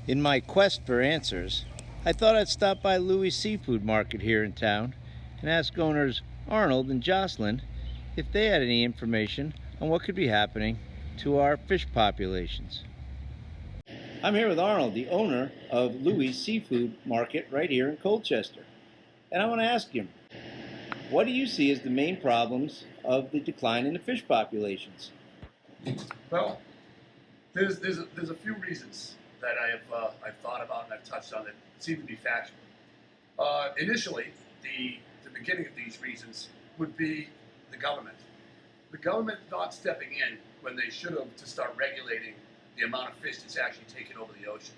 In my quest for answers, I thought I'd stop by Louie's seafood market here in town and ask owners Arnold and Jocelyn if they had any information on what could be happening to our fish populations. I'm here with Arnold, the owner of Louie's Seafood Market right here in Colchester. And I want to ask him, what do you see as the main problems of the decline in the fish populations? Well, there's a few reasons that I've thought about and I've touched on that seem to be factual. Initially, the beginning of these reasons would be the government. The government not stepping in when they should have to start regulating the amount of fish that's actually taken over the ocean.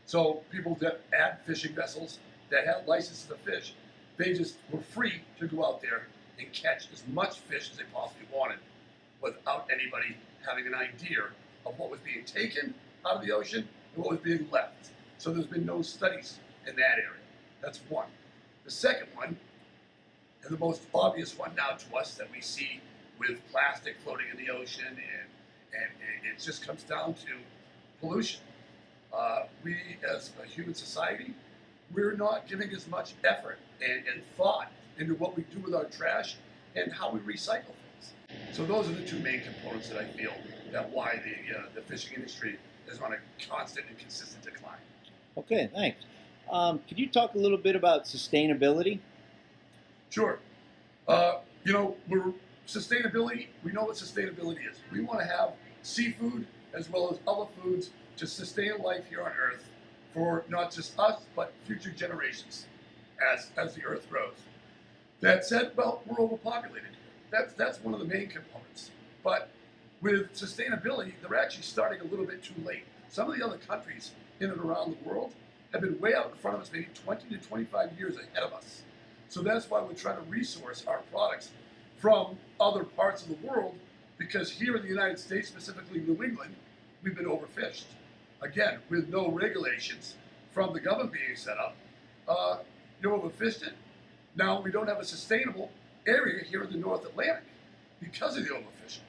So people that had fishing vessels that had licenses to fish, they just were free to go out there and catch as much fish as they possibly wanted without anybody having an idea of what was being taken out of the ocean and what was being left. So there's been no studies in that area. That's one. The second one, and the most obvious one now to us that we see with plastic floating in the ocean, and it just comes down to pollution. We, as a human society, we're not giving as much effort and thought into what we do with our trash and how we recycle things. So those are the two main components that I feel that why the fishing industry is on a constant and consistent decline. Okay, thanks. Could you talk a little bit about sustainability? Sure. Sustainability, we know what sustainability is. We want to have seafood as well as other foods to sustain life here on Earth for not just us, but future generations as the Earth grows. That said, well, we're overpopulated. That's one of the main components. But with sustainability, they're actually starting a little bit too late. Some of the other countries in and around the world have been way out in front of us, maybe 20 to 25 years ahead of us. So that's why we're trying to resource our products from other parts of the world, because here in the United States, specifically New England, we've been overfished. Again, with no regulations from the government being set up, you overfished it. Now we don't have a sustainable area here in the North Atlantic because of the overfishing.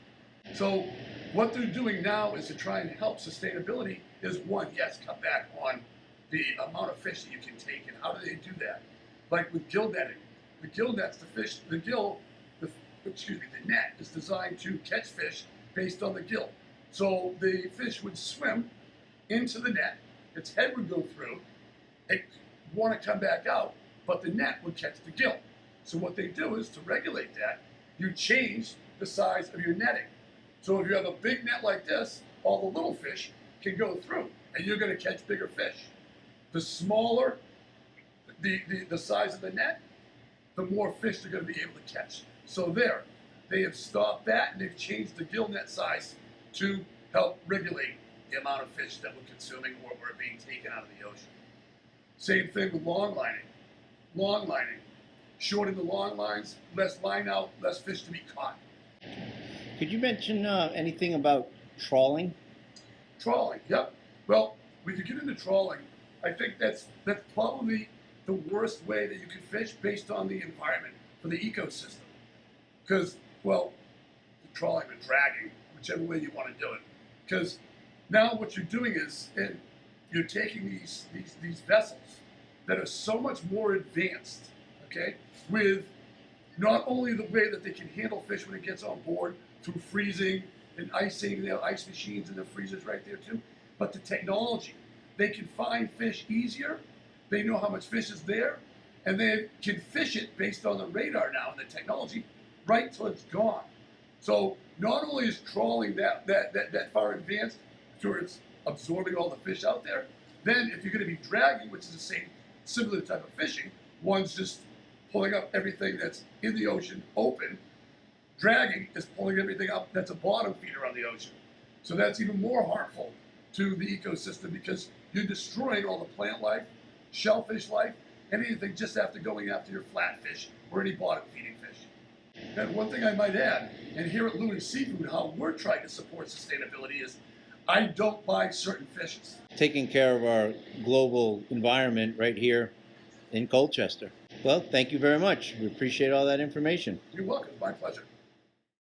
So what they're doing now is to try and help sustainability is one, yes, cut back on the amount of fish that you can take. And how do they do that? Like with gill netting. The gill nets, the net is designed to catch fish based on the gill. So the fish would swim into the net, its head would go through, it want to come back out, but the net would catch the gill. So what they do is to regulate that, you change the size of your netting. So if you have a big net like this, all the little fish can go through and you're going to catch bigger fish. The smaller the size of the net, the more fish they're going to be able to catch. So they have stopped that and they've changed the gill net size to help regulate the amount of fish that we're consuming or are being taken out of the ocean. Same thing with long lining. Long lining. Shorten the long lines, less line out, less fish to be caught. Could you mention anything about trawling? Trawling, yep. Well, when you get into trawling, I think that's probably the worst way that you can fish based on the environment for the ecosystem. Because, well, the trawling and dragging, whichever way you want to do it. Because now what you're doing is, and you're taking these vessels that are so much more advanced, okay, with not only the way that they can handle fish when it gets on board through freezing and icing, they have ice machines and the freezers right there too, but the technology. They can find fish easier, they know how much fish is there, and they can fish it based on the radar now and the technology right till it's gone. So not only is trawling that far advanced towards absorbing all the fish out there, then if you're going to be dragging, which is the same similar type of fishing, one's just pulling up everything that's in the ocean open. Dragging is pulling everything up that's a bottom feeder on the ocean. So that's even more harmful to the ecosystem because you're destroying all the plant life, shellfish life, and anything just after going after your flatfish or any bottom feeding fish. And one thing I might add, and here at Louie Seafood, how we're trying to support sustainability is I don't buy certain fishes. Taking care of our global environment right here in Colchester. Well, thank you very much. We appreciate all that information. You're welcome. My pleasure.